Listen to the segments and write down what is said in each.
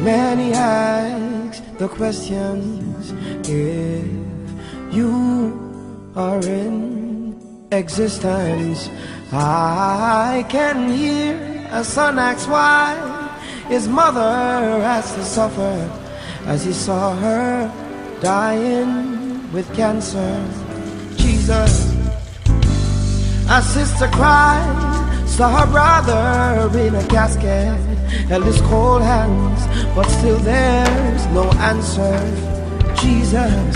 Many ask the questions if you are in existence. I can hear a son ask why his mother has to suffer as he saw her dying with cancer. Jesus, a sister cried, saw her brother in a casket, held his cold hands, but still there's no answer. Jesus,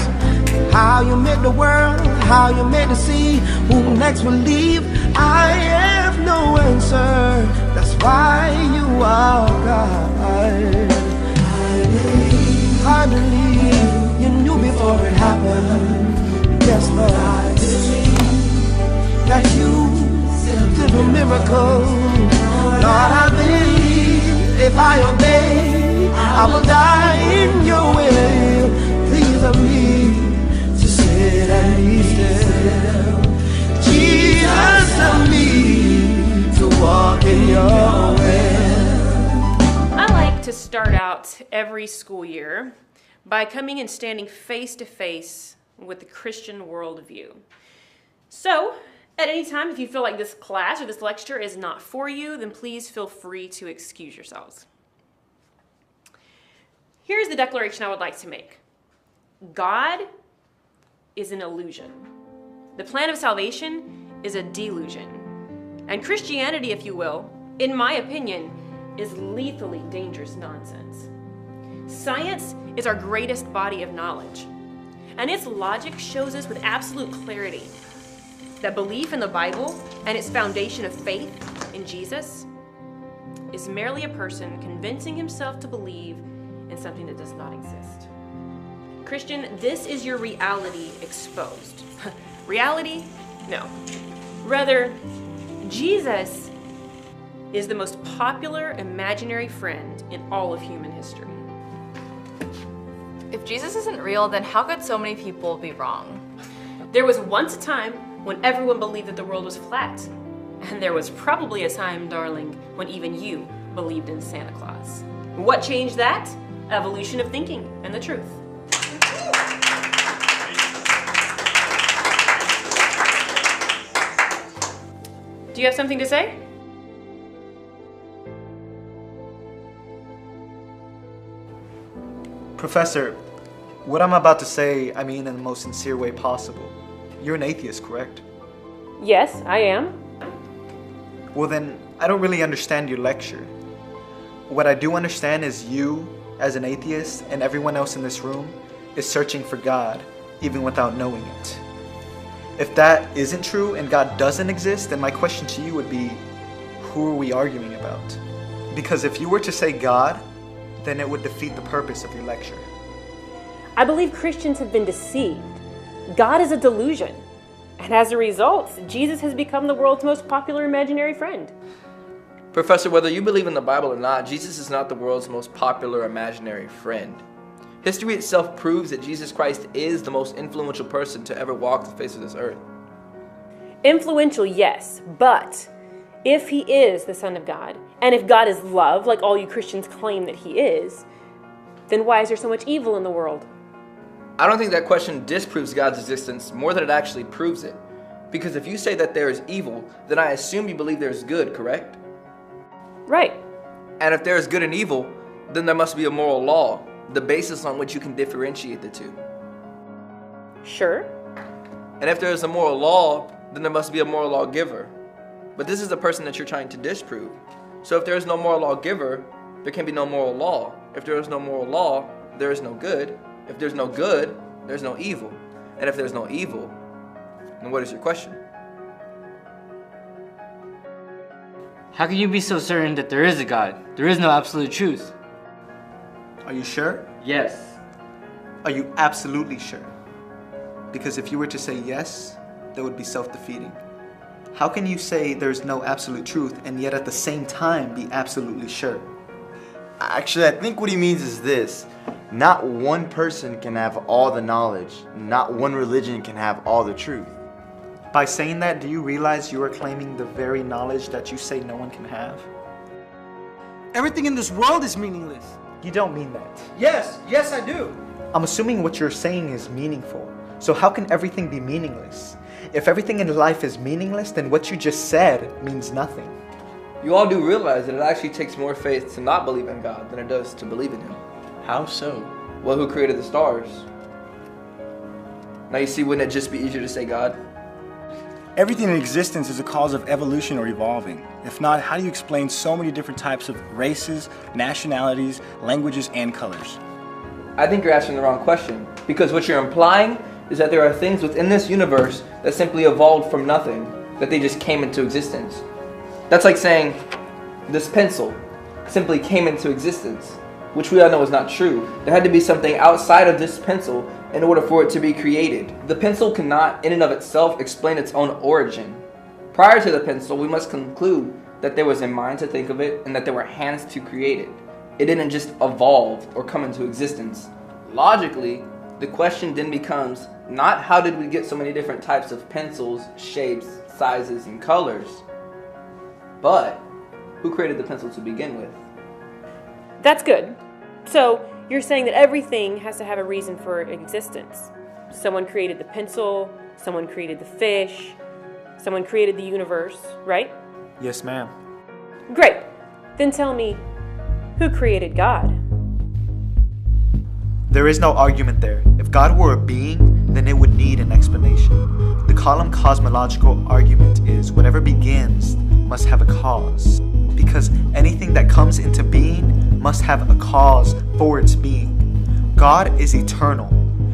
how you made the world, how you made the sea, who next will leave, I have no answer. That's why you are God. I believe you knew before it happened. Yes, Lord, I believe that you did a miracle. Lord, I believe if I obey, I will die in your will. Please help me to sit and be still. Jesus, help me to walk in your will. I like to start out every school year by coming and standing face to face with the Christian worldview. So, at any time, if you feel like this class or this lecture is not for you, then please feel free to excuse yourselves. Here's the declaration I would like to make. God is an illusion. The plan of salvation is a delusion. And Christianity, if you will, in my opinion, is lethally dangerous nonsense. Science is our greatest body of knowledge, and its logic shows us with absolute clarity that belief in the Bible and its foundation of faith in Jesus is merely a person convincing himself to believe in something that does not exist. Christian, this is your reality exposed. Reality? No. Rather, Jesus is the most popular imaginary friend in all of human history. If Jesus isn't real, then how could so many people be wrong? There was once a time when everyone believed that the world was flat. And there was probably a time, darling, when even you believed in Santa Claus. What changed that? Evolution of thinking and the truth. Do you have something to say? Professor, what I'm about to say, I mean in the most sincere way possible. You're an atheist, correct? Yes, I am. Well then, I don't really understand your lecture. What I do understand is you, as an atheist, and everyone else in this room, is searching for God, even without knowing it. If that isn't true and God doesn't exist, then my question to you would be, who are we arguing about? Because if you were to say God, then it would defeat the purpose of your lecture. I believe Christians have been deceived. God is a delusion. And as a result, Jesus has become the world's most popular imaginary friend. Professor, whether you believe in the Bible or not, Jesus is not the world's most popular imaginary friend. History itself proves that Jesus Christ is the most influential person to ever walk the face of this earth. Influential, yes, but if he is the Son of God, and if God is love, like all you Christians claim that he is, then why is there so much evil in the world? I don't think that question disproves God's existence more than it actually proves it. Because if you say that there is evil, then I assume you believe there is good, correct? Right. And if there is good and evil, then there must be a moral law, the basis on which you can differentiate the two. Sure. And if there is a moral law, then there must be a moral lawgiver. But this is the person that you're trying to disprove. So if there is no moral lawgiver, there can be no moral law. If there is no moral law, there is no good. If there's no good, there's no evil. And if there's no evil, then what is your question? How can you be so certain that there is a God? There is no absolute truth. Are you sure? Yes. Are you absolutely sure? Because if you were to say yes, that would be self-defeating. How can you say there's no absolute truth and yet at the same time be absolutely sure? Actually, I think what he means is this. Not one person can have all the knowledge. Not one religion can have all the truth. By saying that, do you realize you are claiming the very knowledge that you say no one can have? Everything in this world is meaningless. You don't mean that. Yes, I do. I'm assuming what you're saying is meaningful. So how can everything be meaningless? If everything in life is meaningless, then what you just said means nothing. You all do realize that it actually takes more faith to not believe in God than it does to believe in Him. How so? Well, who created the stars? Now you see, wouldn't it just be easier to say God? Everything in existence is a cause of evolution or evolving. If not, how do you explain so many different types of races, nationalities, languages, and colors? I think you're asking the wrong question, because what you're implying is that there are things within this universe that simply evolved from nothing, that they just came into existence. That's like saying this pencil simply came into existence, which we all know is not true. There had to be something outside of this pencil in order for it to be created. The pencil cannot, in and of itself, explain its own origin. Prior to the pencil, we must conclude that there was a mind to think of it and that there were hands to create it. It didn't just evolve or come into existence. Logically, the question then becomes not how did we get so many different types of pencils, shapes, sizes, and colors, but who created the pencil to begin with? That's good. So you're saying that everything has to have a reason for existence. Someone created the pencil, someone created the fish, someone created the universe, right? Yes, ma'am. Great. Then tell me, who created God? There is no argument there. If God were a being, then it would need an explanation. The column cosmological argument is whatever begins must have a cause, because anything that comes into being must have a cause for its being. God is eternal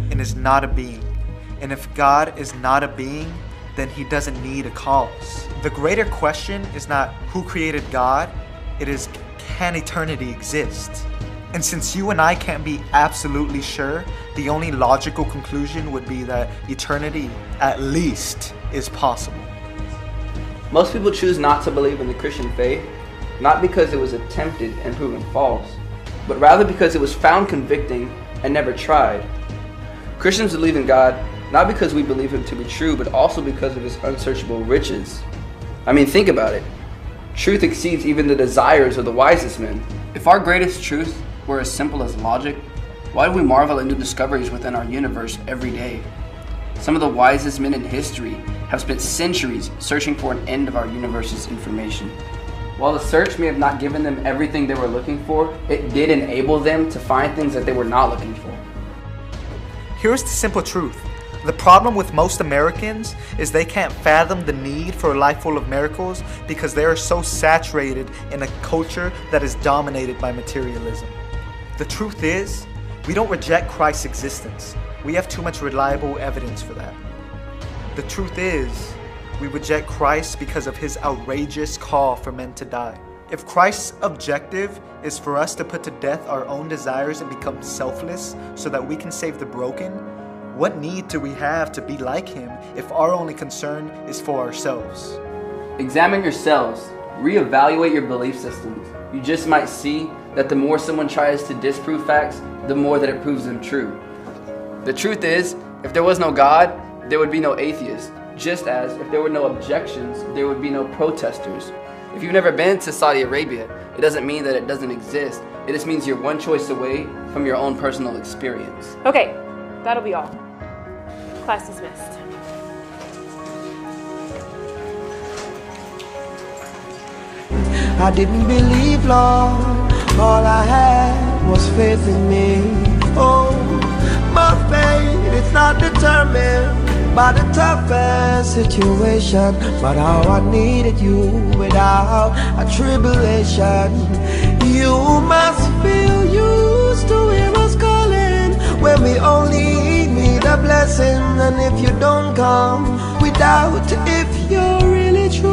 and is not a being. And if God is not a being, then He doesn't need a cause. The greater question is not who created God, it is can eternity exist? And since you and I can't be absolutely sure, the only logical conclusion would be that eternity, at least, is possible. Most people choose not to believe in the Christian faith, not because it was attempted and proven false, but rather because it was found convicting and never tried. Christians believe in God not because we believe Him to be true, but also because of His unsearchable riches. I mean, think about it. Truth exceeds even the desires of the wisest men. If our greatest truth were as simple as logic, why do we marvel at new discoveries within our universe every day? Some of the wisest men in history have spent centuries searching for an end of our universe's information. While the search may have not given them everything they were looking for, it did enable them to find things that they were not looking for. Here's the simple truth. The problem with most Americans is they can't fathom the need for a life full of miracles because they are so saturated in a culture that is dominated by materialism. The truth is, we don't reject Christ's existence. We have too much reliable evidence for that. The truth is, we reject Christ because of His outrageous call for men to die. If Christ's objective is for us to put to death our own desires and become selfless so that we can save the broken, what need do we have to be like Him if our only concern is for ourselves? Examine yourselves. Reevaluate your belief systems. You just might see that the more someone tries to disprove facts, the more that it proves them true. The truth is, if there was no God, there would be no atheists. Just as if there were no objections, there would be no protesters. If you've never been to Saudi Arabia, it doesn't mean that it doesn't exist. It just means you're one choice away from your own personal experience. Okay, that'll be all. Class dismissed. I didn't believe, Lord, all I had was faith in me. Oh, my faith is not determined by the toughest situation, but how I needed you without a tribulation. You must feel used to hear us calling when we only need a blessing. And if you don't come without, if you're really true